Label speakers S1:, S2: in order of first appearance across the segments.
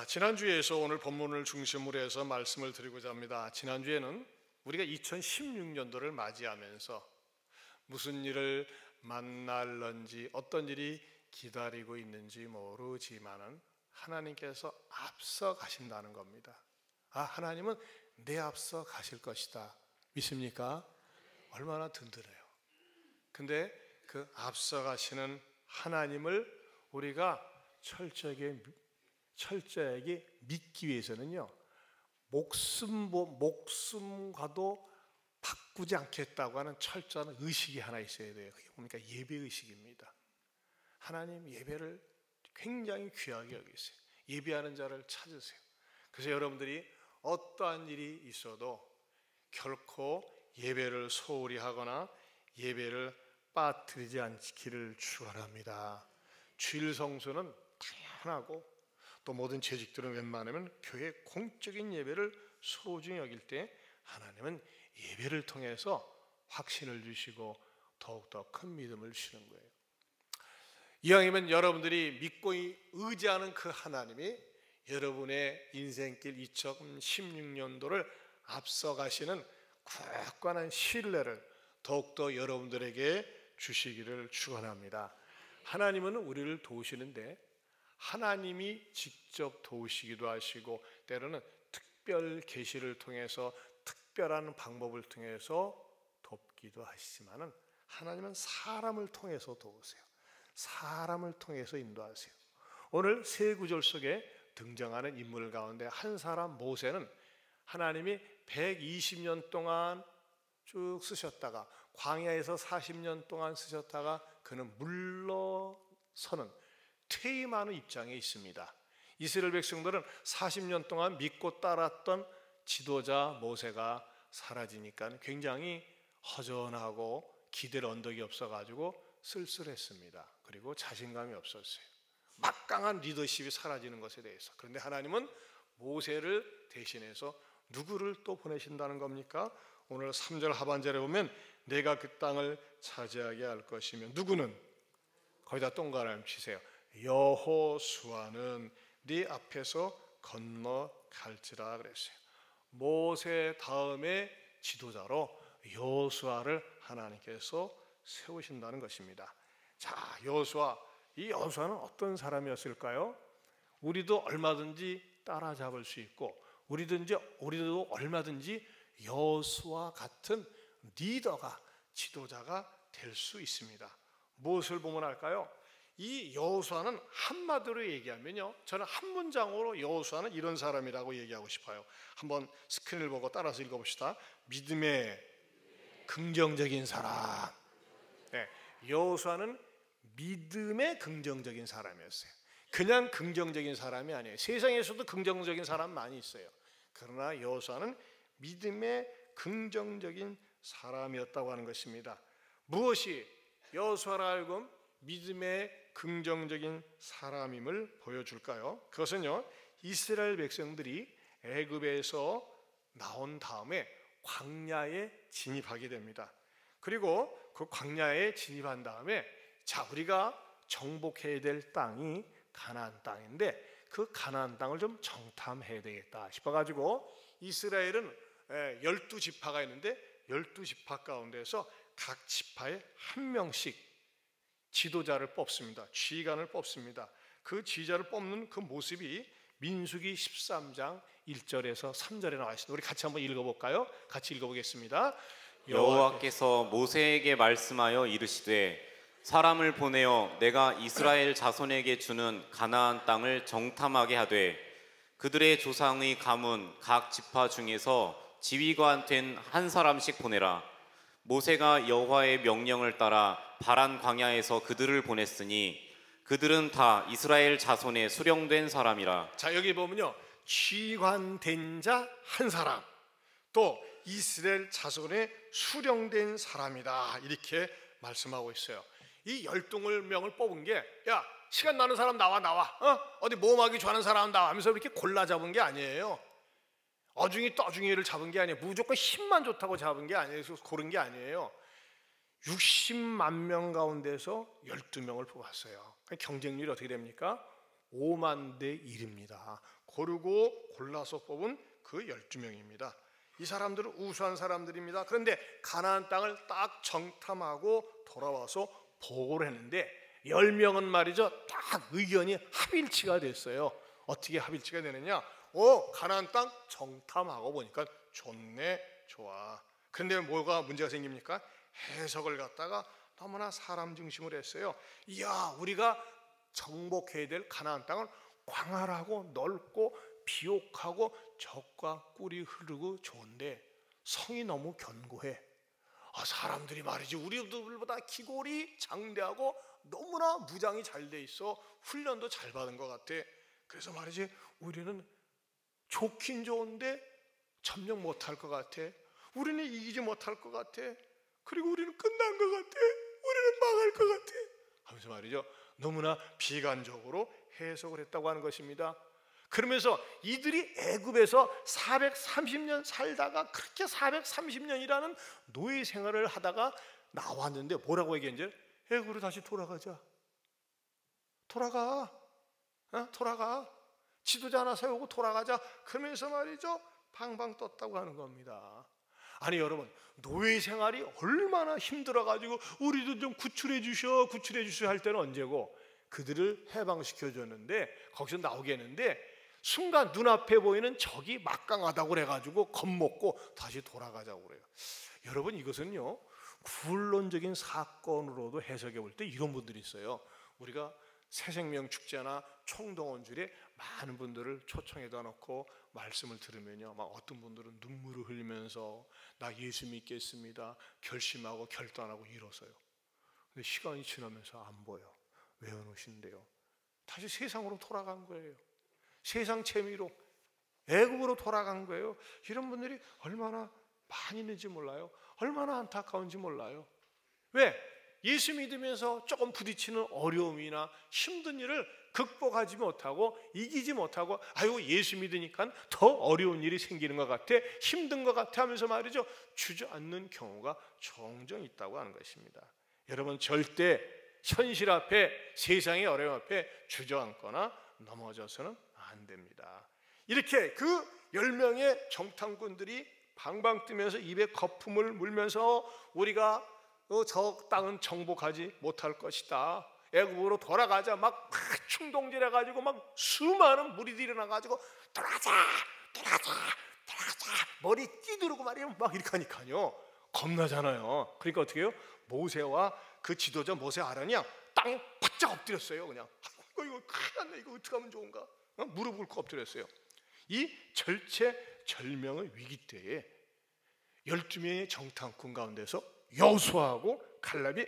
S1: 지난주에서 오늘 본문을 중심으로 해서 말씀을 드리고자 합니다. 지난주에는 우리가 2016년도를 맞이하면서 무슨 일을 만날런지 어떤 일이 기다리고 있는지 모르지만은 하나님께서 앞서 가신다는 겁니다. 하나님은 내 앞서 가실 것이다. 믿습니까? 얼마나 든든해요. 근데 그 앞서 가시는 하나님을 우리가 철저하게 믿기 위해서는요, 목숨과도 바꾸지 않겠다고 하는 철저한 의식이 하나 있어야 돼요. 그게 뭡니까? 예배의식입니다. 하나님 예배를 굉장히 귀하게 여기세요. 예배하는 자를 찾으세요. 그래서 여러분들이 어떠한 일이 있어도 결코 예배를 소홀히 하거나 예배를 빠뜨리지 않기를 축원합니다. 주일 성수는 당연하고 또 모든 재직들은 웬만하면 교회 공적인 예배를 소중히 여길 때 하나님은 예배를 통해서 확신을 주시고 더욱더 큰 믿음을 주시는 거예요. 이왕이면 여러분들이 믿고 의지하는 그 하나님이 여러분의 인생길 2016년도를 앞서가시는 굳건한 신뢰를 더욱더 여러분들에게 주시기를 축원합니다. 하나님은 우리를 도우시는데 하나님이 직접 도우시기도 하시고 때로는 특별 계시를 통해서 특별한 방법을 통해서 돕기도 하시지만은 하나님은 사람을 통해서 도우세요. 사람을 통해서 인도하세요. 오늘 세 구절 속에 등장하는 인물 가운데 한 사람 모세는 하나님이 120년 동안 쭉 쓰셨다가 광야에서 40년 동안 쓰셨다가 그는 물러서는 퇴임하는 입장에 있습니다. 이스라엘 백성들은 40년 동안 믿고 따랐던 지도자 모세가 사라지니까 굉장히 허전하고 기댈 언덕이 없어가지고 쓸쓸했습니다. 그리고 자신감이 없었어요. 막강한 리더십이 사라지는 것에 대해서. 그런데 하나님은 모세를 대신해서 누구를 또 보내신다는 겁니까? 오늘 3절 하반절에 보면 내가 그 땅을 차지하게 할 것이며 누구는? 거기다 동그라미 치세요. 여호수아는 네 앞에서 건너갈지라 그랬어요. 모세 다음에 지도자로 여호수아를 하나님께서 세우신다는 것입니다. 자, 여호수아, 이 여호수아는 어떤 사람이었을까요? 우리도 얼마든지 따라잡을 수 있고 우리도 얼마든지 여호수아 같은 리더가 지도자가 될 수 있습니다. 무엇을 보면 알까요? 이 여호수아는 한마디로 얘기하면요, 저는 한 문장으로 여호수아는 이런 사람이라고 얘기하고 싶어요. 한번 스크린을 보고 따라서 읽어봅시다. 믿음의 긍정적인 사람. 네, 여호수아는 믿음의 긍정적인 사람이었어요. 그냥 긍정적인 사람이 아니에요. 세상에서도 긍정적인 사람 많이 있어요. 그러나 여호수아는 믿음의 긍정적인 사람이었다고 하는 것입니다. 무엇이 여호수아를 알고 믿음의 긍정적인 사람임을 보여줄까요? 그것은요, 이스라엘 백성들이 애굽에서 나온 다음에 광야에 진입하게 됩니다. 그리고 그 광야에 진입한 다음에 자, 우리가 정복해야 될 땅이 가나안 땅인데 그 가나안 땅을 좀 정탐해야 되겠다 싶어가지고 이스라엘은 12지파가 있는데 12지파 가운데서 각 지파에 한 명씩 지도자를 뽑습니다. 지휘관을 뽑습니다. 그 지휘자를 뽑는 그 모습이 민수기 13장 1절에서 3절에 나와 있습니다. 우리 같이 한번 읽어볼까요? 같이 읽어보겠습니다.
S2: 여호와께서 모세에게 말씀하여 이르시되 사람을 보내어 내가 이스라엘 자손에게 주는 가나안 땅을 정탐하게 하되 그들의 조상의 가문 각 지파 중에서 지휘관 된 한 사람씩 보내라. 모세가 여호와의 명령을 따라 바란 광야에서 그들을 보냈으니 그들은 다 이스라엘 자손에 수령된 사람이라.
S1: 자, 여기 보면요, 지휘관된 자 한 사람, 또 이스라엘 자손에 수령된 사람이다, 이렇게 말씀하고 있어요. 이 12명을 뽑은 게, 야, 시간 나는 사람 나와 어디 모험하기 좋아하는 사람 나와 하면서 이렇게 골라 잡은 게 아니에요. 어중이 떠중이를 잡은 게 아니에요. 무조건 힘만 좋다고 잡은 게 아니에요. 고른 게 아니에요. 60만 명 가운데서 12명을 뽑았어요. 경쟁률이 어떻게 됩니까? 5만 대 1입니다. 고르고 골라서 뽑은 그 12명입니다. 이 사람들은 우수한 사람들입니다. 그런데 가나안 땅을 딱 정탐하고 돌아와서 보고를 했는데 10명은 말이죠, 딱 의견이 합일치가 됐어요. 어떻게 합일치가 되느냐? 가나안 땅 정탐하고 보니까 좋네, 좋아. 그런데 뭐가 문제가 생깁니까? 해석을 갖다가 너무나 사람 중심으로 했어요. 이야, 우리가 정복해야 될 가나안 땅은 광활하고 넓고 비옥하고 젖과 꿀이 흐르고 좋은데 성이 너무 견고해. 사람들이 말이지 우리들보다 기골이 장대하고 너무나 무장이 잘 돼 있어. 훈련도 잘 받은 것 같아. 그래서 말이지 우리는 좋긴 좋은데 점령 못할 것 같아. 우리는 이기지 못할 것 같아. 그리고 우리는 끝난 것 같아. 우리는 망할 것 같아 하면서 말이죠, 너무나 비관적으로 해석을 했다고 하는 것입니다. 그러면서 이들이 애굽에서 430년 살다가 그렇게 430년이라는 노예 생활을 하다가 나왔는데 뭐라고 얘기했는지, 애굽으로 다시 돌아가자. 돌아가. 지도자 하나 세우고 돌아가자. 그러면서 말이죠, 방방 떴다고 하는 겁니다. 아니 여러분, 노예 생활이 얼마나 힘들어가지고 우리도 좀 구출해 주셔 할 때는 언제고, 그들을 해방시켜 줬는데 거기서 나오게 했는데 순간 눈앞에 보이는 적이 막강하다고 그래가지고 겁먹고 다시 돌아가자고 그래요. 여러분, 이것은요 구원론적인 사건으로도 해석해 볼 때 이런 분들이 있어요. 우리가 새생명 축제나 총동원줄에 많은 분들을 초청해다 놓고 말씀을 들으면요, 막 어떤 분들은 눈물을 흘리면서 나 예수 믿겠습니다 결심하고 결단하고 일어서요. 근데 시간이 지나면서 안 보여. 왜 안 오신대요? 다시 세상으로 돌아간 거예요. 세상 재미로 애굽으로 돌아간 거예요. 이런 분들이 얼마나 많이 있는지 몰라요. 얼마나 안타까운지 몰라요. 왜? 예수 믿으면서 조금 부딪히는 어려움이나 힘든 일을 극복하지 못하고 이기지 못하고 예수 믿으니까 더 어려운 일이 생기는 것 같아, 힘든 것 같아 하면서 말이죠, 주저앉는 경우가 종종 있다고 하는 것입니다. 여러분, 절대 현실 앞에, 세상의 어려움 앞에 주저앉거나 넘어져서는 안 됩니다. 이렇게 그 10명의 정탐꾼들이 방방 뜨면서 입에 거품을 물면서 우리가 저 땅은 정복하지 못할 것이다, 애굽으로 돌아가자, 막 충동질해가지고 막 수많은 무리들이 일어나가지고 돌아가자 머리 찌두르고 말이에요, 막 이렇게 하니까요 겁나잖아요. 그러니까 어떻게 해요? 모세와 그 지도자 모세 아론이 땅에 바짝 엎드렸어요. 그냥 이거 큰일 났네, 이거 어떻게 하면 좋은가, 무릎 꿇고 엎드렸어요. 이 절체절명의 위기 때에 12명의 정탐꾼 가운데서 여호수아하고 칼렙이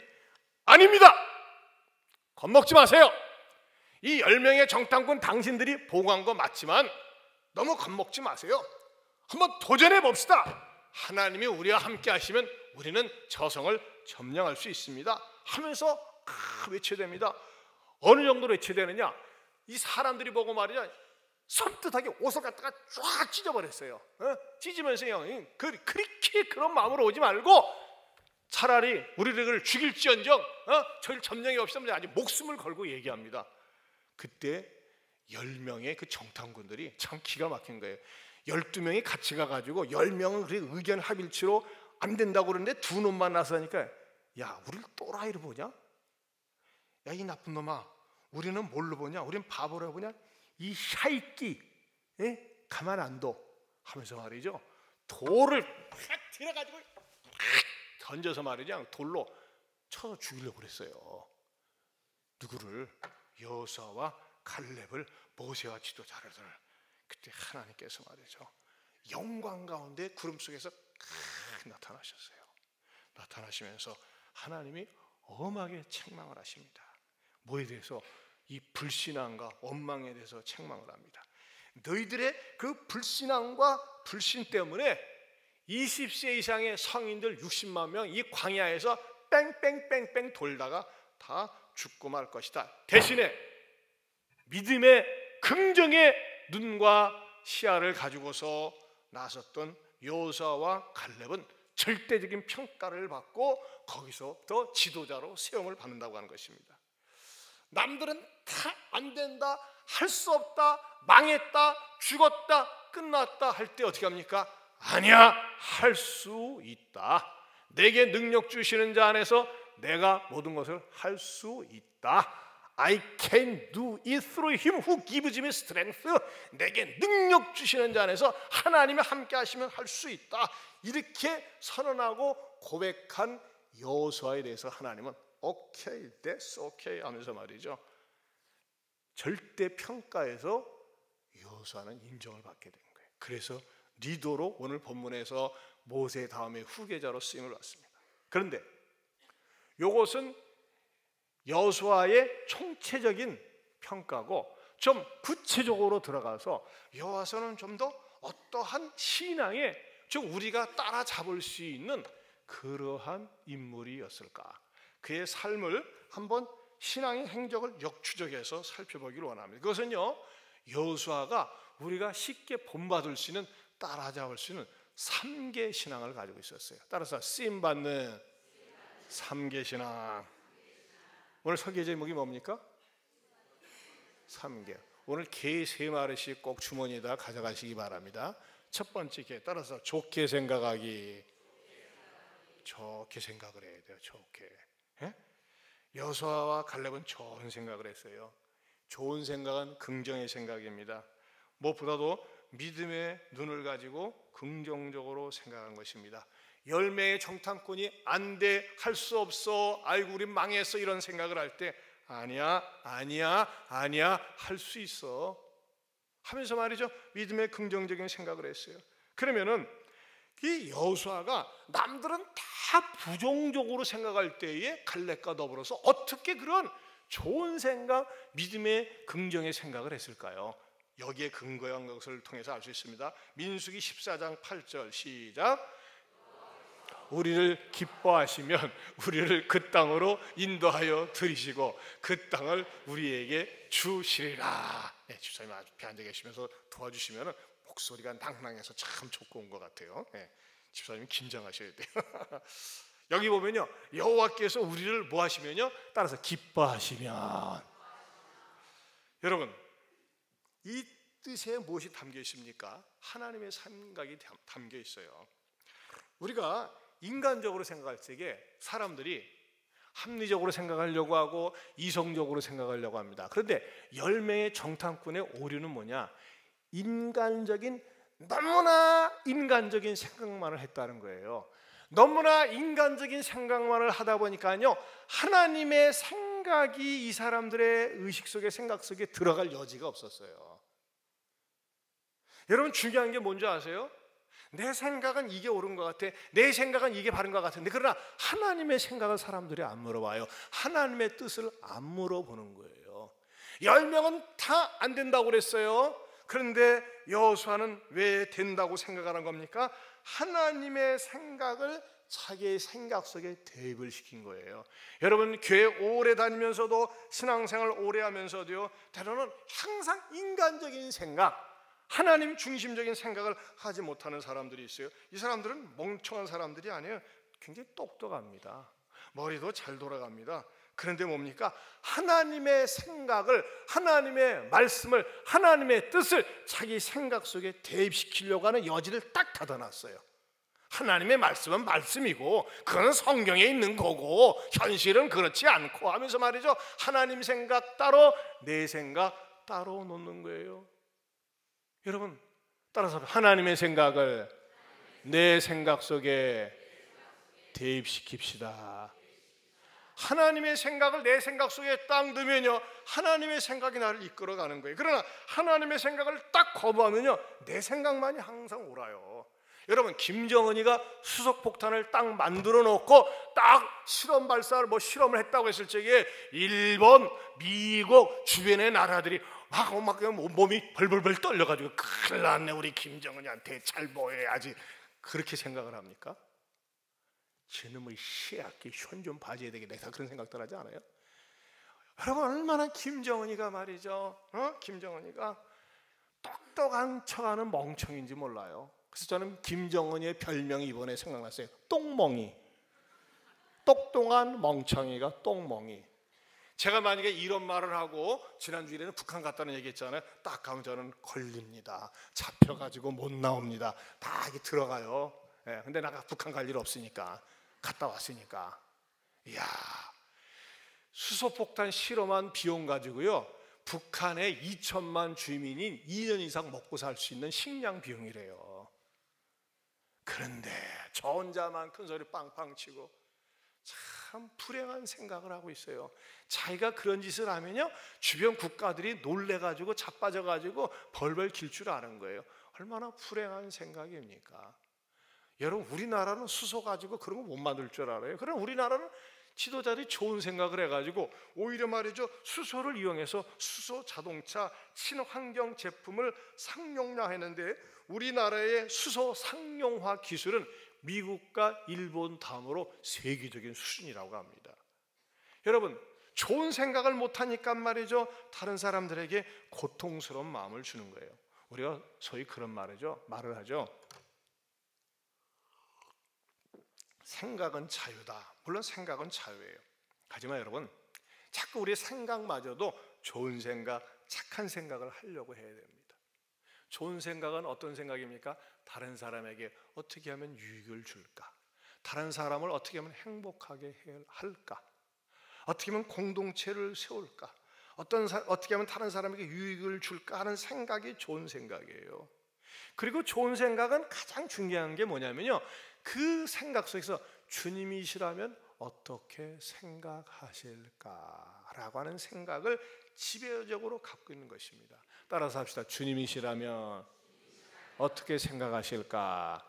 S1: 아닙니다, 겁먹지 마세요. 이 10명의 정탐꾼 당신들이 보고한 거 맞지만 너무 겁먹지 마세요. 한번 도전해 봅시다. 하나님이 우리와 함께 하시면 우리는 저성을 점령할 수 있습니다 하면서 외쳐야 됩니다. 어느 정도로 외쳐야 되느냐, 이 사람들이 보고 말이죠, 섬뜩하게 옷을 갖다가 쫙 찢어버렸어요. 찢으면서요, 그렇게 그런 마음으로 오지 말고 차라리 우리를 죽일지언정 저를 점령해 없으면 아주 목숨을 걸고 얘기합니다. 그때 10명의 그 정탐꾼들이 참 기가 막힌 거예요. 12명이 같이 가가지고 10명은 그래 의견 합일치로 안 된다고 그러는데 두 놈만 나서니까, 야, 우리를 또라이로 보냐? 야, 이 나쁜 놈아, 우리는 뭘로 보냐? 우리는 바보로 보냐? 이 샤이끼, 가만 안 둬 하면서 말이죠, 돌을 팍 들어가지고 던져서 말이죠, 돌로 쳐서 죽이려고 그랬어요. 누구를? 여호수아와 칼렙을, 모세와 지도자를. 그때 하나님께서 말이죠, 영광 가운데 구름 속에서 나타나셨어요. 나타나시면서 하나님이 엄하게 책망을 하십니다. 뭐에 대해서? 이 불신앙과 원망에 대해서 책망을 합니다. 너희들의 그 불신앙과 불신 때문에 20세 이상의 성인들 60만 명 이 광야에서 뺑뺑뺑뺑 돌다가 다 죽고 말 것이다. 대신에 믿음의 긍정의 눈과 시야를 가지고서 나섰던 여호수아와 칼렙은 절대적인 평가를 받고 거기서부터 지도자로 세움을 받는다고 하는 것입니다. 남들은 다 안 된다, 할 수 없다, 망했다, 죽었다, 끝났다 할 때 어떻게 합니까? 아니야, 할 수 있다. 내게 능력 주시는 자 안에서 내가 모든 것을 할 수 있다. I can do it through him who gives me strength. 내게 능력 주시는 자 안에서 하나님이 함께 하시면 할 수 있다. 이렇게 선언하고 고백한 여호수아에 대해서 하나님은 오케이, that's okay 하면서 말이죠, 절대 평가에서 여호수아는 인정을 받게 된 거예요. 그래서 리더로 오늘 본문에서 모세 다음에 후계자로 쓰임을 받습니다. 그런데 이것은 여호수아의 총체적인 평가고, 좀 구체적으로 들어가서 여호수아는 좀 더 어떠한 신앙에 좀 우리가 따라잡을 수 있는 그러한 인물이었을까, 그의 삶을 한번 신앙의 행적을 역추적해서 살펴보기를 원합니다. 그것은요, 여호수아가 우리가 쉽게 본받을 수 있는, 따라잡을 수 있는 3개 신앙을 가지고 있었어요. 따라서 쓰임받는 3개 신앙. 오늘 설교 제목이 뭡니까? 3개. 오늘 개 3마리씩 꼭 주머니에다 가져가시기 바랍니다. 첫 번째 개, 따라서 좋게 생각하기. 좋게 생각을 해야 돼요. 좋게. 여호수아와 갈렙은 좋은 생각을 했어요. 좋은 생각은 긍정의 생각입니다. 무엇보다도 믿음의 눈을 가지고 긍정적으로 생각한 것입니다. 열매의 정탐꾼이 안 돼, 할 수 없어, 아이고 우리 망했어, 이런 생각을 할 때 아니야, 할 수 있어 하면서 말이죠, 믿음의 긍정적인 생각을 했어요. 그러면은 이 여호수아가 남들은 다 부정적으로 생각할 때에 갈렙과 더불어서 어떻게 그런 좋은 생각, 믿음의 긍정의 생각을 했을까요? 여기에 근거한 것을 통해서 알 수 있습니다. 민수기 14장 8절 시작. 우리를 기뻐하시면 우리를 그 땅으로 인도하여 들이시고 그 땅을 우리에게 주시리라. 집사님 앞에 앉아 계시면서 도와주시면 목소리가 낭낭해서 참 좋고 온 것 같아요. 집사님 긴장하셔야 돼요. 여기 보면요, 여호와께서 우리를 뭐 하시면요, 따라서 기뻐하시면. 여러분, 이 뜻에 무엇이 담겨 있습니까? 하나님의 생각이 담겨 있어요. 우리가 인간적으로 생각할 적에 사람들이 합리적으로 생각하려고 하고 이성적으로 생각하려고 합니다. 그런데 열매의 정탐꾼의 오류는 뭐냐? 너무나 인간적인 생각만을 했다는 거예요. 너무나 인간적인 생각만을 하다 보니까요, 하나님의 생각이 이 사람들의 의식 속에, 생각 속에 들어갈 여지가 없었어요. 여러분, 중요한 게 뭔지 아세요? 내 생각은 이게 옳은 것 같아, 내 생각은 이게 바른 것 같은데, 그러나 하나님의 생각을 사람들이 안 물어봐요. 하나님의 뜻을 안 물어보는 거예요. 10명은 다 안 된다고 그랬어요. 그런데 여호수아는 왜 된다고 생각하는 겁니까? 하나님의 생각을 자기의 생각 속에 대입을 시킨 거예요. 여러분, 교회 오래 다니면서도, 신앙생활 오래 하면서도요, 때로는 항상 인간적인 생각, 하나님 중심적인 생각을 하지 못하는 사람들이 있어요. 이 사람들은 멍청한 사람들이 아니에요. 굉장히 똑똑합니다. 머리도 잘 돌아갑니다. 그런데 뭡니까? 하나님의 생각을, 하나님의 말씀을, 하나님의 뜻을 자기 생각 속에 대입시키려고 하는 여지를 딱 닫아놨어요. 하나님의 말씀은 말씀이고 그건 성경에 있는 거고 현실은 그렇지 않고 하면서 말이죠, 하나님 생각 따로 내 생각 따로 놓는 거예요. 여러분, 따라서 하나님의 생각을 내 생각 속에 대입시킵시다. 하나님의 생각을 내 생각 속에 딱 넣으면요, 하나님의 생각이 나를 이끌어가는 거예요. 그러나 하나님의 생각을 딱 거부하면요, 내 생각만이 항상 옳아요. 여러분, 김정은이가 수소폭탄을 딱 만들어 놓고 딱 실험 발사를 실험을 했다고 했을 적에 일본, 미국 주변의 나라들이 막 몸이 벌벌벌 떨려가지고 큰일 났네, 우리 김정은이한테 잘 보여야지, 그렇게 생각을 합니까? 저놈의 시약기 현 좀 봐줘야 되겠다, 다 그런 생각들 하지 않아요? 여러분, 얼마나 김정은이가 말이죠, 김정은이가 똑똑한 척하는 멍청인지 몰라요. 그래서 저는 김정은이의 별명이 이번에 생각났어요. 똥멍이. 똑똑한 멍청이가 똥멍이. 제가 만약에 이런 말을 하고 지난주에는 북한 갔다는 얘기했잖아요. 딱 가면 저는 걸립니다. 잡혀가지고 못 나옵니다. 다 이게 들어가요. 근데 내가 북한 갈 일 없으니까, 갔다 왔으니까. 이야, 수소폭탄 실험한 비용 가지고요, 북한의 2천만 주민이 2년 이상 먹고 살 수 있는 식량 비용이래요. 그런데 저 혼자만 큰 소리 빵빵 치고 참 불행한 생각을 하고 있어요. 자기가 그런 짓을 하면요, 주변 국가들이 놀래가지고 자빠져가지고 벌벌 길 줄 아는 거예요. 얼마나 불행한 생각입니까? 여러분, 우리나라는 수소 가지고 그런 거 못 만들 줄 알아요. 그럼 우리나라는 지도자들이 좋은 생각을 해가지고 오히려 말이죠, 수소를 이용해서 수소 자동차, 친환경 제품을 상용화했는데, 우리나라의 수소 상용화 기술은 미국과 일본 다음으로 세계적인 수준이라고 합니다. 여러분, 좋은 생각을 못하니까 말이죠, 다른 사람들에게 고통스러운 마음을 주는 거예요. 우리가 소위 그런 말을 하죠. 생각은 자유다. 물론 생각은 자유예요. 하지만 여러분, 자꾸 우리의 생각마저도 좋은 생각, 착한 생각을 하려고 해야 됩니다. 좋은 생각은 어떤 생각입니까? 다른 사람에게 어떻게 하면 유익을 줄까? 다른 사람을 어떻게 하면 행복하게 할까? 어떻게 하면 공동체를 세울까? 어떻게 하면 다른 사람에게 유익을 줄까 하는 생각이 좋은 생각이에요. 그리고 좋은 생각은 가장 중요한 게 뭐냐면요, 그 생각 속에서 주님이시라면 어떻게 생각하실까라고 하는 생각을 지배적으로 갖고 있는 것입니다. 따라서 합시다. 주님이시라면 어떻게 생각하실까?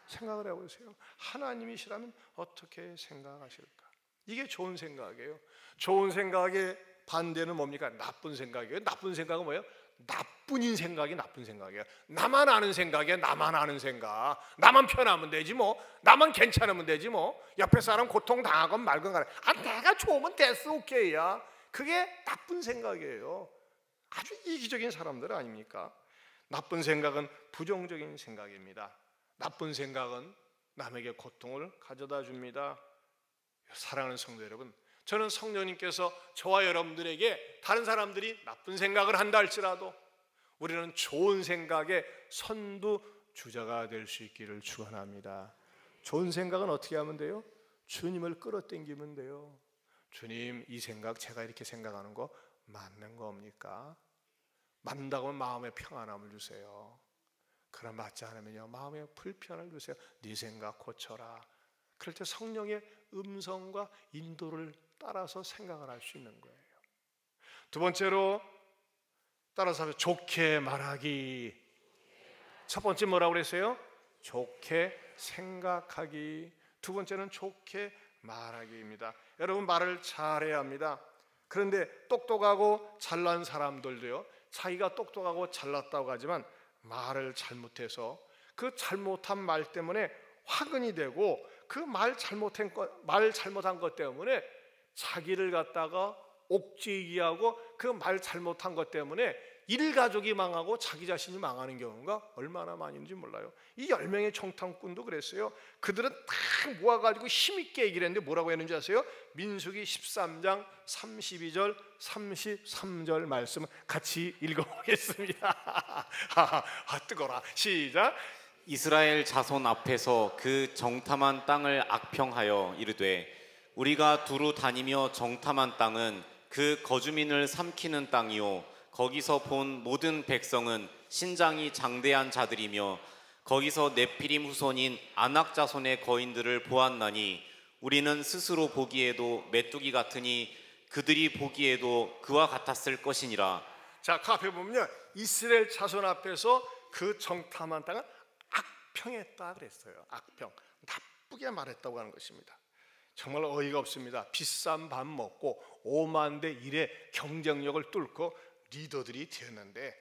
S1: 생각을 해보세요. 하나님이시라면 어떻게 생각하실까? 이게 좋은 생각이에요. 좋은 생각의 반대는 뭡니까? 나쁜 생각이에요. 나쁜 생각은 뭐예요? 나뿐인 생각이 나쁜 생각이에요. 나만 아는 생각이야. 나만 아는 생각. 나만 편하면 되지 뭐. 나만 괜찮으면 되지 뭐. 옆에 사람 고통 당하건 말건 간에 내가 좋으면 됐어, 오케이야. 그게 나쁜 생각이에요. 아주 이기적인 사람들 아닙니까? 나쁜 생각은 부정적인 생각입니다. 나쁜 생각은 남에게 고통을 가져다 줍니다. 사랑하는 성도 여러분, 저는 성령님께서 저와 여러분들에게 다른 사람들이 나쁜 생각을 한다 할지라도 우리는 좋은 생각의 선두주자가 될 수 있기를 축원합니다. 좋은 생각은 어떻게 하면 돼요? 주님을 끌어당기면 돼요. 주님, 이 생각, 제가 이렇게 생각하는 거 맞는 겁니까? 맞는다고 하면 마음에 평안함을 주세요. 그럼 맞지 않으면요, 마음에 불편을 주세요. 네 생각 고쳐라. 그럴 때 성령의 음성과 인도를 따라서 생각을 할 수 있는 거예요. 두 번째로 따라서 하면 좋게 말하기. 첫 번째 뭐라고 그랬어요? 좋게 생각하기. 두 번째는 좋게 말하기입니다. 여러분, 말을 잘해야 합니다. 그런데 똑똑하고 잘난 사람들도요, 자기가 똑똑하고 잘났다고 하지만 말을 잘못해서 그 잘못한 말 때문에 화근이 되고, 그 말 잘못한 것 때문에 자기를 갖다가 옥죄기하고 그 말 잘못한 것 때문에 일가족이 망하고 자기 자신이 망하는 경우가 얼마나 많이 있는지 몰라요. 이 10명의 청탐꾼도 그랬어요. 그들은 다 모아가지고 힘있게 얘기를 했는데 뭐라고 했는지 아세요? 민수기 13장 32절 33절 말씀을 같이 읽어보겠습니다. 뜨거라. 시작.
S2: 이스라엘 자손 앞에서 그 정탐한 땅을 악평하여 이르되, 우리가 두루 다니며 정탐한 땅은 그 거주민을 삼키는 땅이요, 거기서 본 모든 백성은 신장이 장대한 자들이며 거기서 네피림 후손인 아낙 자손의 거인들을 보았나니 우리는 스스로 보기에도 메뚜기 같으니 그들이 보기에도 그와 같았을 것이니라.
S1: 자, 그 앞에 보면요, 이스라엘 자손 앞에서 그 정탐한 땅은 악평했다 그랬어요. 악평, 나쁘게 말했다고 하는 것입니다. 정말 어이가 없습니다. 비싼 밥 먹고 5만 대 1의 경쟁력을 뚫고 리더들이 되었는데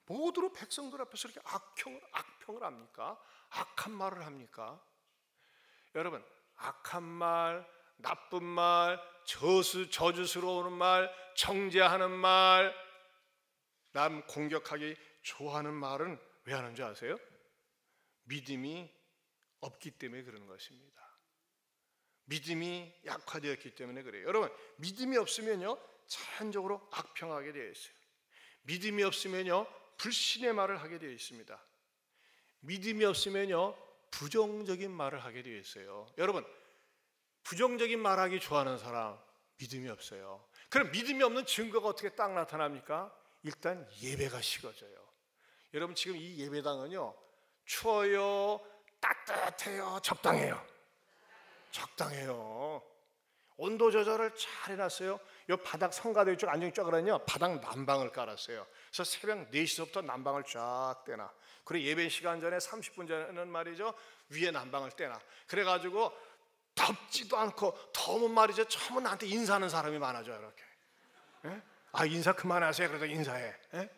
S1: 모두로 백성들 앞에서 이렇게 악평을 합니까? 악한 말을 합니까? 여러분, 악한 말, 나쁜 말, 저주스러운 말, 정죄하는 말, 남 공격하기 좋아하는 말은 왜 하는 줄 아세요? 믿음이 없기 때문에 그런 것입니다. 믿음이 약화되었기 때문에 그래요. 여러분, 믿음이 없으면요 자연적으로 악평하게 되어 있어요. 믿음이 없으면요 불신의 말을 하게 되어 있습니다. 믿음이 없으면요 부정적인 말을 하게 되어 있어요. 여러분, 부정적인 말하기 좋아하는 사람 믿음이 없어요. 그럼 믿음이 없는 증거가 어떻게 딱 나타납니까? 일단 예배가 식어져요. 여러분, 지금 이 예배당은요 추워요, 따뜻해요, 적당해요? 적당해요. 온도 조절을 잘 해놨어요. 요 바닥 성가대 쪽 안쪽에 쫙그러냐 바닥 난방을 깔았어요. 그래서 새벽 4시부터 난방을 쫙 떼나. 그리고 예배 시간 전에 30분 전에는 말이죠 위에 난방을 떼나. 그래가지고 덥지도 않고 더우면 말이죠 처음에 나한테 인사하는 사람이 많아져요. 이렇게. 예? 아, 인사 그만하세요. 그래도 인사해. 예?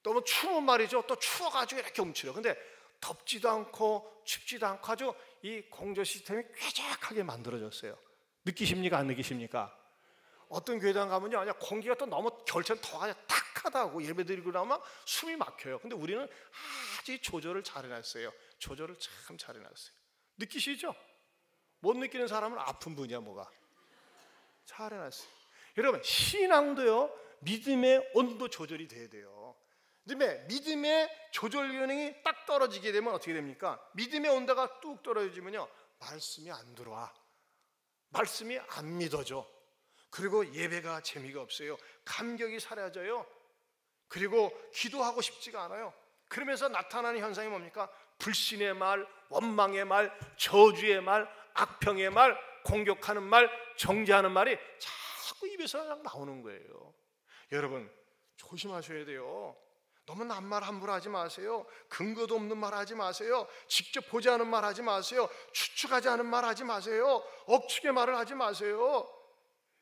S1: 또 뭐 추우면 말이죠 또 추워가지고 이렇게 움츠려. 근데 덥지도 않고 춥지도 않고 아주 이 공조 시스템이 쾌적하게 만들어졌어요. 느끼십니까? 안 느끼십니까? 어떤 교회당 가면요 아니 공기가 또 너무 겨울처럼 더워가지고 탁하다고 예배드리고 나면 숨이 막혀요. 근데 우리는 아주 조절을 잘 해놨어요. 조절을 참 잘 해놨어요. 느끼시죠? 못 느끼는 사람은 아픈 분이야. 뭐가 잘 해놨어요. 여러분, 신앙도요 믿음의 온도 조절이 돼야 돼요. 믿음의 조절 기능이 딱 떨어지게 되면 어떻게 됩니까? 믿음의 온도가 뚝 떨어지면요 말씀이 안 들어와. 말씀이 안 믿어져. 그리고 예배가 재미가 없어요. 감격이 사라져요. 그리고 기도하고 싶지가 않아요. 그러면서 나타나는 현상이 뭡니까? 불신의 말, 원망의 말, 저주의 말, 악평의 말, 공격하는 말, 정죄하는 말이 자꾸 입에서 그냥 나오는 거예요. 여러분, 조심하셔야 돼요. 너무 낱말 함부로 하지 마세요. 근거도 없는 말 하지 마세요. 직접 보지 않은 말 하지 마세요. 추측하지 않은 말 하지 마세요. 억측의 말을 하지 마세요.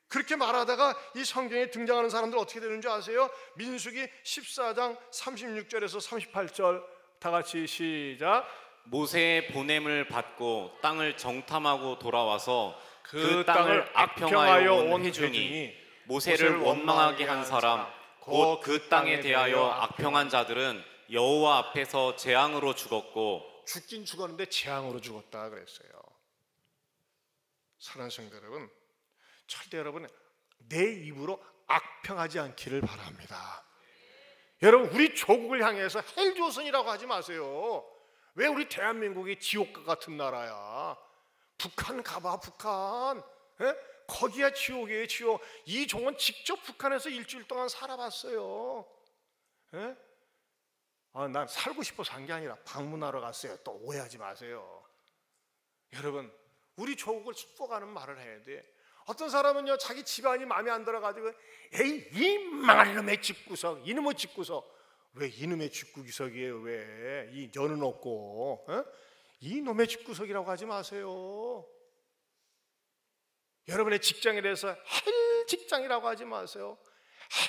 S1: 그렇게 말하다가 이 성경에 등장하는 사람들 어떻게 되는 줄 아세요? 민수기 14장 36절에서 38절 다 같이 시작.
S2: 모세의 보냄을 받고 땅을 정탐하고 돌아와서
S1: 그 땅을 악평하여 온
S2: 회중이 모세를 원망하게 한 사람 곧 그 땅에 대하여 악평한 자들은 여호와 앞에서 재앙으로 죽었고.
S1: 죽긴 죽었는데 재앙으로 죽었다 그랬어요. 사랑하는 성도 여러분, 절대 여러분 내 입으로 악평하지 않기를 바랍니다. 여러분, 우리 조국을 향해서 헬조선이라고 하지 마세요. 왜 우리 대한민국이 지옥과 같은 나라야? 북한 가봐. 북한. 에? 거기야 지옥이에요. 지옥. 이종은 직접 북한에서 일주일 동안 살아봤어요. 에? 아, 난 살고 싶어서 산 게 아니라 방문하러 갔어요. 또 오해하지 마세요. 여러분, 우리 조국을 축복하는 말을 해야 돼. 어떤 사람은요 자기 집안이 마음에 안 들어가지고 에이 이 망할 놈의 집구석, 이놈의 집구석. 왜 이놈의 집구석이에요? 왜? 이 년은 없고 이놈의 집구석이라고 하지 마세요. 여러분의 직장에 대해서 헬 직장이라고 하지 마세요.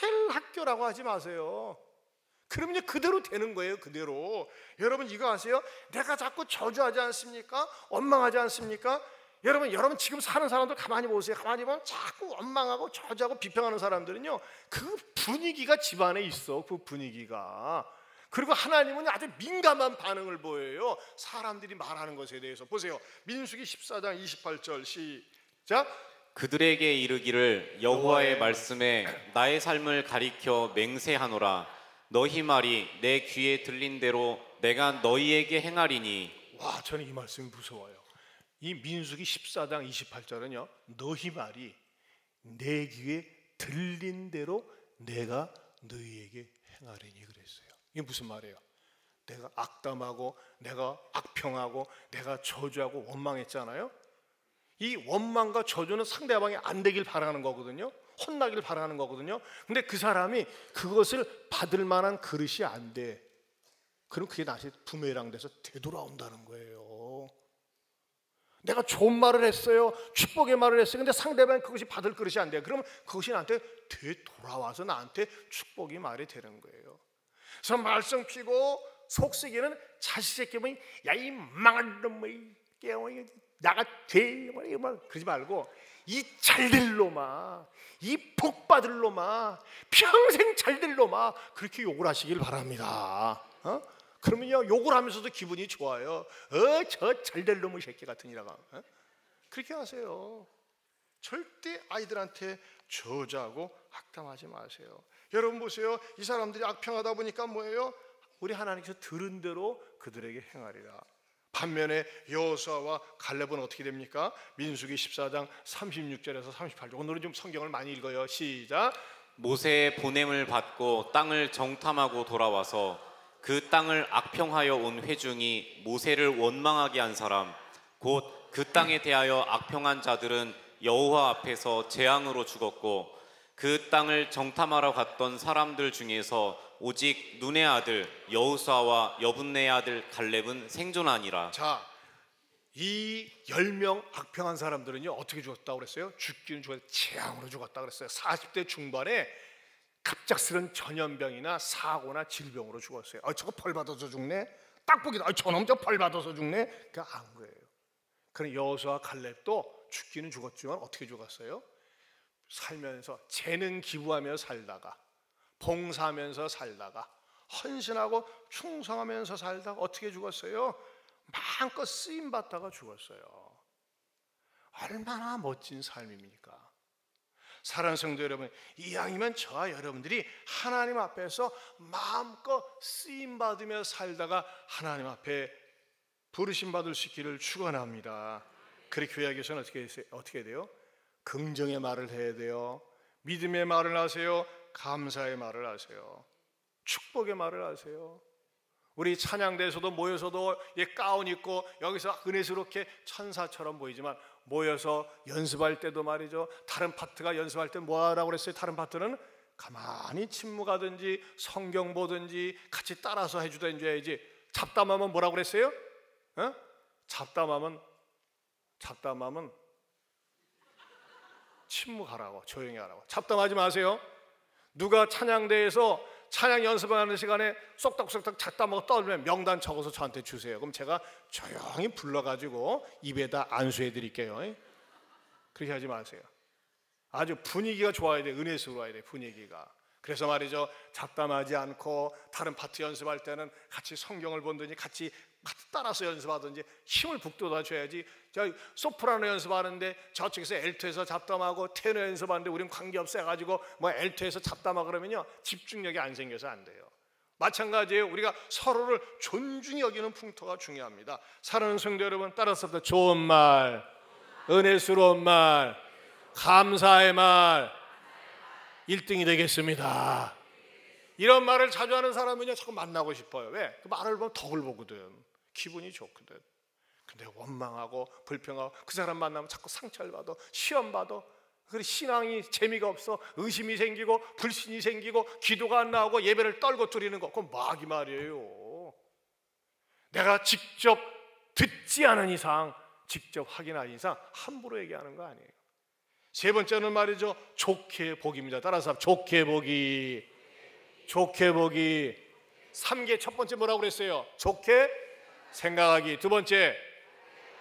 S1: 헬 학교라고 하지 마세요. 그러면 그대로 되는 거예요. 그대로. 여러분 이거 아세요? 내가 자꾸 저주하지 않습니까? 원망하지 않습니까? 여러분 지금 사는 사람들 가만히 보세요. 가만히 보면 자꾸 원망하고 저주하고 비평하는 사람들은요 그 분위기가 집안에 있어. 그 분위기가. 그리고 하나님은 아주 민감한 반응을 보여요. 사람들이 말하는 것에 대해서. 보세요. 민수기 14장 28절 시작.
S2: 그들에게 이르기를 여호와의 말씀에 나의 삶을 가리켜 맹세하노라. 너희 말이 내 귀에 들린 대로 내가 너희에게 행하리니.
S1: 와, 저는 이 말씀이 무서워요. 이 민수기 14장 28절은요 너희 말이 내 귀에 들린 대로 내가 너희에게 행하리니 그랬어요. 이게 무슨 말이에요? 내가 악담하고 내가 악평하고 내가 저주하고 원망했잖아요. 이 원망과 저주는 상대방이 안 되길 바라는 거거든요. 혼나길 바라는 거거든요. 근데 그 사람이 그것을 받을 만한 그릇이 안 돼. 그럼 그게 다시 부메랑 돼서 되돌아온다는 거예요. 내가 좋은 말을 했어요. 축복의 말을 했어요. 근데 상대방이 그것이 받을 그릇이 안 돼. 그러면 그것이 나한테 되돌아와서 나한테 축복이 말이 되는 거예요. 그래서 말썽 피고 속쓰기는 자식의 보니 야 이 망할 놈의 나가 돼 그러지 말고 이 잘될 놈아, 이 복받을 놈아, 평생 잘될 놈아 그렇게 욕을 하시길 바랍니다. 그러면요 욕을 하면서도 기분이 좋아요. 저 잘될 놈의 새끼 같은 이라가. 그렇게 하세요. 절대 아이들한테 저주하고 악담하지 마세요. 여러분 보세요. 이 사람들이 악평하다 보니까 뭐예요? 우리 하나님께서 들은 대로 그들에게 행하리라. 반면에 여호수아와 갈렙은 어떻게 됩니까? 민수기 14장 36절에서 38절. 오늘은 좀 성경을 많이 읽어요. 시작.
S2: 모세의 보냄을 받고 땅을 정탐하고 돌아와서 그 땅을 악평하여 온 회중이 모세를 원망하게 한 사람, 곧 그 땅에 대하여 악평한 자들은 여호와 앞에서 재앙으로 죽었고, 그 땅을 정탐하러 갔던 사람들 중에서 오직 눈의 아들 여호수아와 여분네의 아들 갈렙은 생존하니라.
S1: 자, 이 10명 악평한 사람들은요 어떻게 죽었다고 그랬어요? 죽기는 죽었어요. 재앙으로 죽었다 그랬어요. 40대 중반에 갑작스런 전염병이나 사고나 질병으로 죽었어요. 저거 벌 받아서 죽네. 딱 보기도 저놈 저 벌 받아서 죽네. 그게 안 거예요. 그런 여호수아 갈렙도 죽기는 죽었지만 어떻게 죽었어요? 살면서 재능 기부하며 살다가, 봉사하면서 살다가, 헌신하고 충성하면서 살다가 어떻게 죽었어요? 마음껏 쓰임 받다가 죽었어요. 얼마나 멋진 삶입니까? 사랑하는 성도 여러분, 이왕이면 저와 여러분들이 하나님 앞에서 마음껏 쓰임 받으며 살다가 하나님 앞에 부르심 받을 수 있기를 축원합니다. 그래 교회에서는 어떻게 돼요? 긍정의 말을 해야 돼요. 믿음의 말을 하세요. 감사의 말을 하세요. 축복의 말을 하세요. 우리 찬양대에서도 모여서도 가운 입고 여기서 은혜스럽게 천사처럼 보이지만 모여서 연습할 때도 말이죠. 다른 파트가 연습할 때 뭐 하라고 그랬어요? 다른 파트는 가만히 침묵하든지 성경 보든지 같이 따라서 해주든지 해야지. 잡담하면 뭐라고 그랬어요? 잡담하면 침묵하라고, 조용히 하라고. 잡담하지 마세요. 누가 찬양대에서 찬양 연습하는 시간에 쏙닥쏙닥 잡담하고 떠들면 명단 적어서 저한테 주세요. 그럼 제가 조용히 불러가지고 입에다 안수해 드릴게요. 그렇게 하지 마세요. 아주 분위기가 좋아야 돼. 은혜스러워야 돼, 분위기가. 그래서 말이죠, 잡담하지 않고 다른 파트 연습할 때는 같이 성경을 본든지 같이 따라서 연습하든지 힘을 북돋아 줘야지. 저 소프라노 연습하는데 저쪽에서 엘토에서 잡담하고 테너 연습하는데 우린 관계없어 해가지고 뭐 엘토에서 잡담하고 그러면요 집중력이 안 생겨서 안 돼요. 마찬가지예요. 우리가 서로를 존중히 여기는 풍토가 중요합니다. 사랑하는 성도 여러분, 따라서 좋은 말, 은혜스러운 말, 감사의 말 1등이 되겠습니다. 이런 말을 자주 하는 사람은요 자꾸 만나고 싶어요. 왜? 그 말을 보면 덕을 보거든. 기분이 좋거든. 근데 원망하고 불평하고 그 사람 만나면 자꾸 상처를 받아, 시험 받아. 그래 신앙이 재미가 없어. 의심이 생기고 불신이 생기고 기도가 안 나오고 예배를 떨고 드리는 거, 그건 마귀 말이에요. 내가 직접 듣지 않은 이상, 직접 확인한 이상 함부로 얘기하는 거 아니에요. 세 번째는 말이죠, 좋게 복입니다. 따라서 좋게 복이. 좋게 복이. 3개 첫 번째 뭐라고 그랬어요? 좋게 생각하기. 두 번째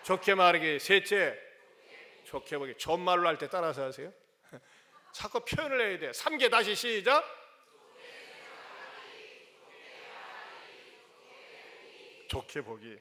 S1: 좋게 말하기. 셋째 좋게 보기. 존말로 할 때 따라서 하세요. 자꾸 표현을 해야 돼. 3개 다시 시작. 좋게 보기.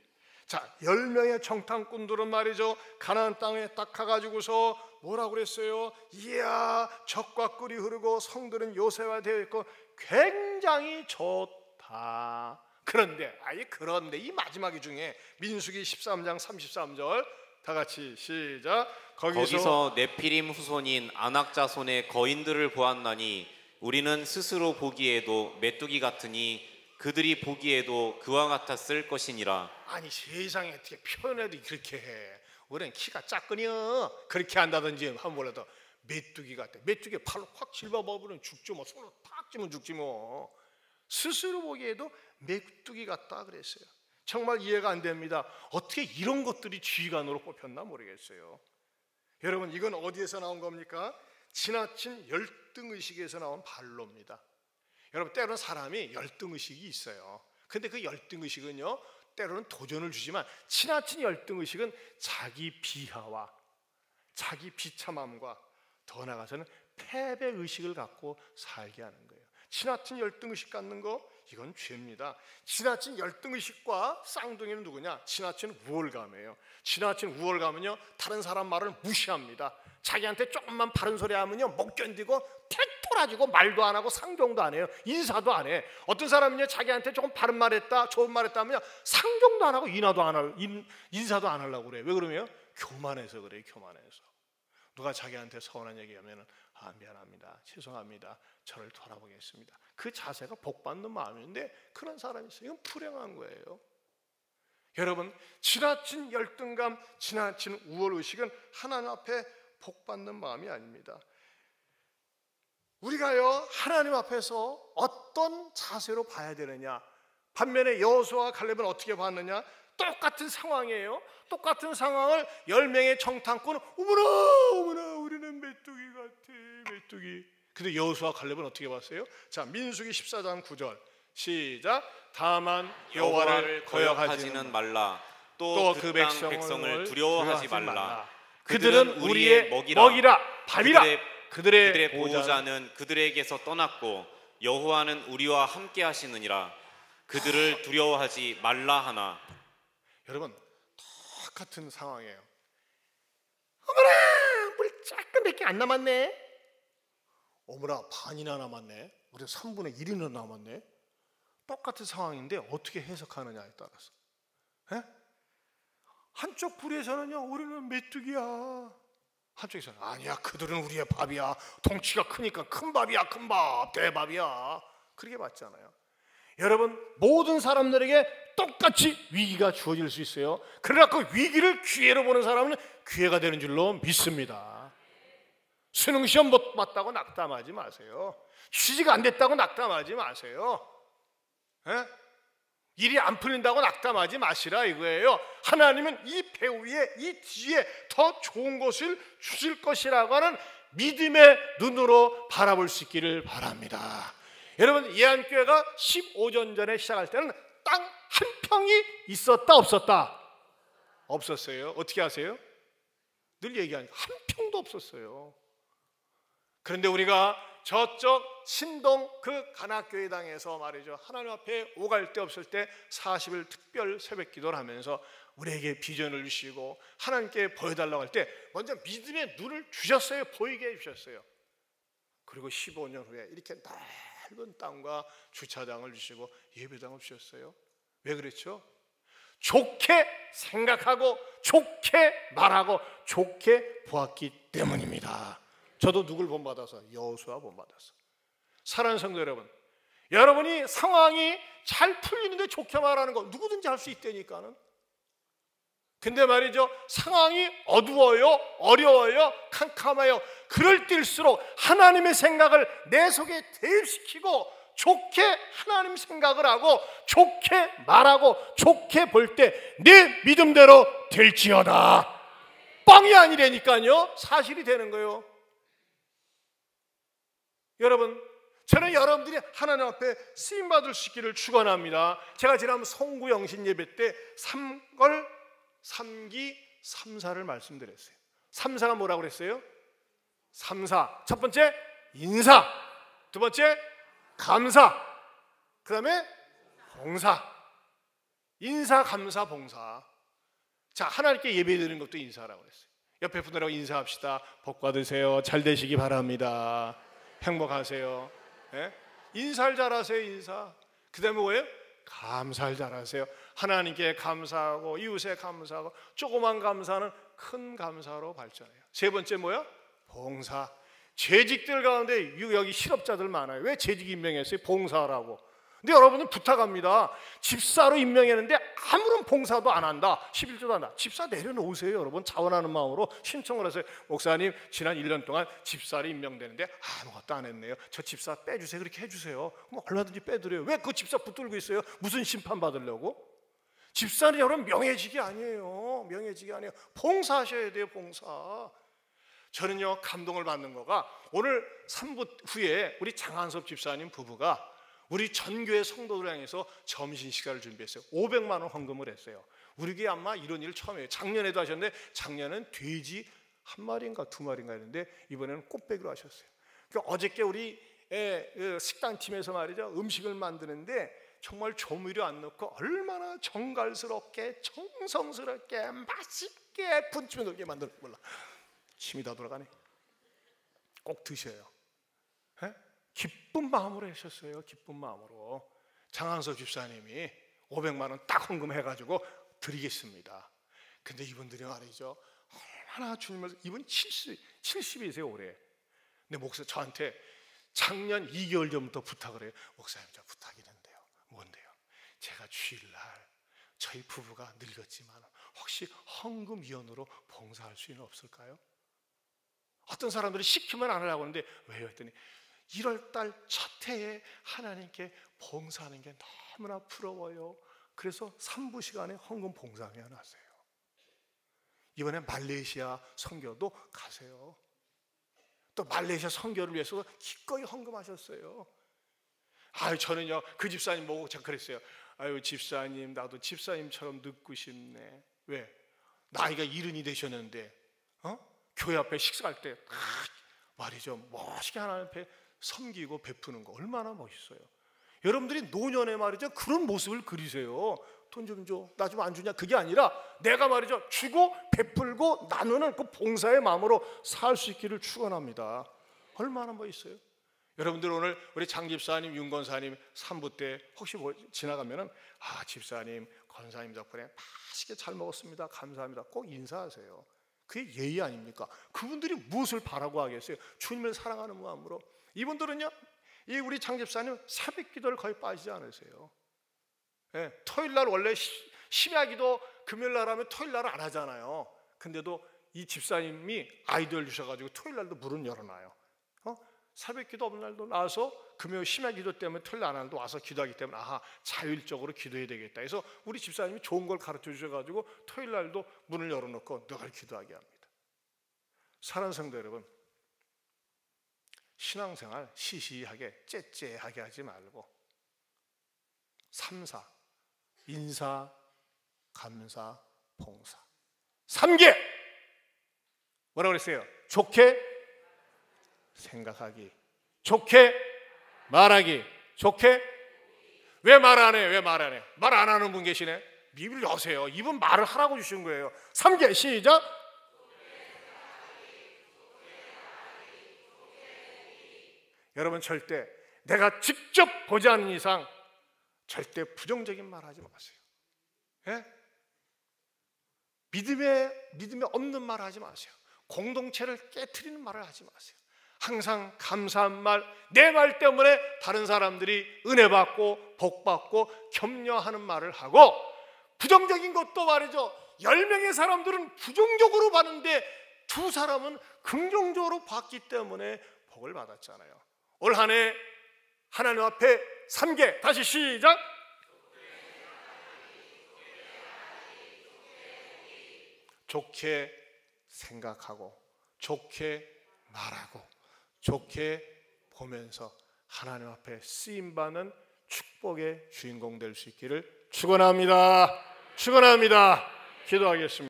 S1: 자, 10명의 정탐꾼들은 말이죠, 가나안 땅에 딱 가가지고서 뭐라고 그랬어요? 이야, 적과 꿀이 흐르고 성들은 요새화되어 있고 굉장히 좋다. 그런데 이 마지막이 중에 민수기 13장 33절 다 같이 시작.
S2: 거기서 네피림 후손인 아낙 자손의 거인들을 보았나니 우리는 스스로 보기에도 메뚜기 같으니 그들이 보기에도 그와 같았을 것이니라.
S1: 아니 세상에 어떻게 표현해도 그렇게 해. 우리는 키가 작거니요. 그렇게 한다든지 한번 몰라도 메뚜기 같아. 메뚜기 팔로 확 찔러버리면 죽지 뭐. 손으로 팍 찌면 죽지 뭐. 스스로 보기에도 메뚜기 같다 그랬어요. 정말 이해가 안 됩니다. 어떻게 이런 것들이 지휘관으로 뽑혔나 모르겠어요. 여러분, 이건 어디에서 나온 겁니까? 지나친 열등의식에서 나온 반로입니다. 여러분, 때로는 사람이 열등의식이 있어요. 근데 그 열등의식은요 때로는 도전을 주지만 지나친 열등의식은 자기 비하와 자기 비참함과 더 나아가서는 패배의식을 갖고 살게 하는 거예요. 지나친 열등의식 갖는 거, 이건 죄입니다. 지나친 열등의식과 쌍둥이는 누구냐? 지나친 우월감이에요. 지나친 우월감은요, 다른 사람 말을 무시합니다. 자기한테 조금만 바른 소리 하면요, 못 견디고 털어지고 말도 안 하고 상종도 안 해요. 인사도 안 해. 어떤 사람은요, 자기한테 조금 바른 말 했다, 좋은 말 했다 하면요, 상종도 안 하고 인사도 안 하려고 그래요. 왜 그러면? 교만해서 그래요. 교만해서. 누가 자기한테 서운한 얘기하면은 미안합니다, 죄송합니다, 저를 돌아보겠습니다. 그 자세가 복받는 마음인데 그런 사람이 있어요. 이건 불행한 거예요. 여러분, 지나친 열등감, 지나친 우월의식은 하나님 앞에 복받는 마음이 아닙니다. 우리가요, 하나님 앞에서 어떤 자세로 봐야 되느냐? 반면에 여호수아와 칼렙은 어떻게 봤느냐? 똑같은 상황이에요. 똑같은 상황을 10명의 정탐꾼은 어머나 우리는 메뚜기 같아, 메뚜기. 근데 여호수아와 칼렙은 어떻게 봤어요? 자, 민수기 14장 9절 시작. 다만 여호와를 거역하지는
S2: 말라.
S1: 또
S2: 그
S1: 그
S2: 백성을 두려워하지 말라.
S1: 그들은 우리의 먹이라 밥이라.
S2: 그들의 보호자는 그들에게서 떠났고 여호와는 우리와 함께 하시느니라. 그들을 두려워하지 말라 하나.
S1: 여러분, 똑같은 상황이에요. 어머나, 우리 조금밖에 안 남았네. 어머나, 반이나 남았네. 우리 3분의 1이나 남았네. 똑같은 상황인데 어떻게 해석하느냐에 따라서. 에? 한쪽 불에서는요, 우리는 메뚜기야. 한쪽에서는 아니야, 그들은 우리의 밥이야. 덩치가 크니까 큰 밥이야, 큰 밥, 대밥이야. 그렇게 봤잖아요. 여러분, 모든 사람들에게 똑같이 위기가 주어질 수 있어요. 그러나 그 위기를 기회로 보는 사람은 기회가 되는 줄로 믿습니다. 수능시험 못 봤다고 낙담하지 마세요. 취직 안 됐다고 낙담하지 마세요. 에? 일이 안 풀린다고 낙담하지 마시라 이거예요. 하나님은 이 배후에, 이 뒤에 더 좋은 것을 주실 것이라고 하는 믿음의 눈으로 바라볼 수 있기를 바랍니다. 여러분, 예안교회가 15년 전에 시작할 때는 땅 한 평이 있었다 없었다? 없었어요. 어떻게 아세요? 늘 얘기하니까 한 평도 없었어요. 그런데 우리가 저쪽 신동 그 간악교회당에서 말이죠, 하나님 앞에 오갈 데 없을 때 40일 특별 새벽 기도를 하면서 우리에게 비전을 주시고 하나님께 보여달라고 할 때 먼저 믿음의 눈을 주셨어요. 보이게 해주셨어요. 그리고 15년 후에 이렇게 넓은 땅과 주차장을 주시고 예배당을 주셨어요. 왜 그랬죠? 좋게 생각하고 좋게 말하고 좋게 보았기 때문입니다. 저도 누굴 본받아서? 여호수아 본받아서. 사랑하는 성도 여러분, 여러분이 상황이 잘 풀리는데 좋게 말하는 거 누구든지 할 수 있다니까는. 근데 말이죠, 상황이 어두워요, 어려워요, 캄캄해요. 그럴 때일수록 하나님의 생각을 내 속에 대입시키고 좋게 하나님 생각을 하고 좋게 말하고 좋게 볼 때 내 믿음대로 될지어다. 뻥이 아니라니까요, 사실이 되는 거예요. 여러분, 저는 여러분들이 하나님 앞에 쓰임받을 수 있기를 축원합니다. 제가 지난번 송구 영신 예배 때 3걸 3기 3사를 말씀드렸어요. 3사가 뭐라고 그랬어요? 3사. 첫 번째 인사, 두 번째 감사, 그 다음에 봉사. 인사, 감사, 봉사. 자, 하나님께 예배드리는 것도 인사라고 그랬어요. 옆에 분들하고 인사합시다. 복 받으세요. 잘 되시기 바랍니다. 행복하세요. 예? 인사를 잘하세요. 인사. 그 다음에 뭐예요? 감사를 잘하세요. 하나님께 감사하고 이웃에 감사하고 조그만 감사는 큰 감사로 발전해요. 세 번째 뭐야? 봉사. 재직들 가운데 여기 실업자들 많아요. 왜 재직 임명했어요? 봉사라고. 근데 여러분은 부탁합니다. 집사로 임명했는데 아무런 봉사도 안 한다, 11조도 안 한다. 집사 내려놓으세요. 여러분, 자원하는 마음으로 신청을 하세요. 목사님, 지난 1년 동안 집사로 임명되는데 아무것도 안 했네요. 저 집사 빼주세요. 그렇게 해주세요. 그럼 얼마든지 빼드려요. 왜 그 집사 붙들고 있어요? 무슨 심판 받으려고? 집사는 여러분 명예직이 아니에요. 명예직이 아니에요. 봉사하셔야 돼요. 봉사. 저는요, 감동을 받는 거가 오늘 3부 후에 우리 장한섭 집사님 부부가 우리 전교회 성도들 향해서 점심시간을 준비했어요. 500만 원 헌금을 했어요. 우리 교회 아마 이런 일 처음이에요. 작년에도 하셨는데 작년엔 돼지 1마리인가 2마리인가 했는데 이번에는 꽃배기로 하셨어요. 그러니까 어저께 우리 식당팀에서 말이죠, 음식을 만드는데 정말 조미료 안 넣고 얼마나 정갈스럽게 정성스럽게 맛있게 군침이 돌게 만들었는지 몰라. 침이 다 돌아가네. 꼭 드셔요. 에? 기쁜 마음으로 하셨어요. 기쁜 마음으로. 장한섭 집사님이 500만 원 딱 헌금해가지고 드리겠습니다. 근데 이분들이 말이죠, 얼마나 주님을, 이분 70이세요 올해. 근데 목사 저한테 작년 2개월 전부터 부탁을 해요. 목사님, 저 부탁이 있는데요. 뭔데요? 제가 주일날 저희 부부가 늙었지만 혹시 헌금위원으로 봉사할 수 있는 없을까요? 어떤 사람들이 시키면 안 하려고 하는데 왜요? 했더니 1월달 첫 해에 하나님께 봉사하는 게 너무나 부러워요. 그래서 3부 시간에 헌금 봉사하면 하세요. 이번에 말레이시아 선교도 가세요. 또 말레이시아 선교를 위해서 기꺼이 헌금하셨어요. 아유, 저는요 그 집사님 보고 제가 그랬어요. 아유, 집사님, 나도 집사님처럼 늙고 싶네. 왜? 나이가 70이 되셨는데 교회 앞에 식사할 때 말이죠, 멋있게 하나님 앞에 섬기고 베푸는 거 얼마나 멋있어요. 여러분들이 노년에 말이죠 그런 모습을 그리세요. 돈 좀 줘, 나 좀 안 주냐, 그게 아니라 내가 말이죠 주고 베풀고 나누는 그 봉사의 마음으로 살 수 있기를 축원합니다. 얼마나 멋있어요. 여러분들 오늘 우리 장 집사님, 윤 권사님 3부 때 혹시 지나가면은 아, 집사님, 권사님 덕분에 맛있게 잘 먹었습니다, 감사합니다, 꼭 인사하세요. 그게 예의 아닙니까? 그분들이 무엇을 바라고 하겠어요? 주님을 사랑하는 마음으로. 이분들은요, 이 우리 장 집사님 새벽 기도를 거의 빠지지 않으세요. 예, 토요일 날 원래 심야 기도 금요일 날 하면 토요일 날은 안 하잖아요. 근데도 이 집사님이 아이디어를 주셔가지고 토요일 날도 문을 열어놔요. 새벽 기도 없는 날도 나와서 금요일 심야 기도 때문에 토요일 안 하는 날도 와서 기도하기 때문에 아하, 자율적으로 기도해야 되겠다 해서 우리 집사님이 좋은 걸 가르쳐 주셔가지고 토요일 날도 문을 열어놓고 늘 기도하게 합니다. 사랑하는 성도 여러분, 신앙생활 시시하게 째째하게 하지 말고 3, 4 인사, 감사, 봉사 3개 뭐라고 그랬어요? 좋게 생각하기, 좋게 말하기, 좋게. 왜 말 안 해? 왜 말 안 해? 말 안 하는 분 계시네. 입을 여세요. 이분 말을 하라고 주신 거예요. 3개 시작. 여러분 절대 내가 직접 보지 않는 이상 절대 부정적인 말 하지 마세요. 예? 믿음에 없는 말 하지 마세요. 공동체를 깨트리는 말을 하지 마세요. 항상 감사한 말, 내 말 때문에 다른 사람들이 은혜 받고 복 받고 격려하는 말을 하고, 부정적인 것도 말이죠, 10명의 사람들은 부정적으로 봤는데 2사람은 긍정적으로 봤기 때문에 복을 받았잖아요. 올 한 해 하나님 앞에 3개 다시 시작. 좋게 생각하고 좋게 말하고 좋게 보면서 하나님 앞에 쓰임받는 축복의 주인공 될 수 있기를 축원합니다. 축원합니다. 기도하겠습니다.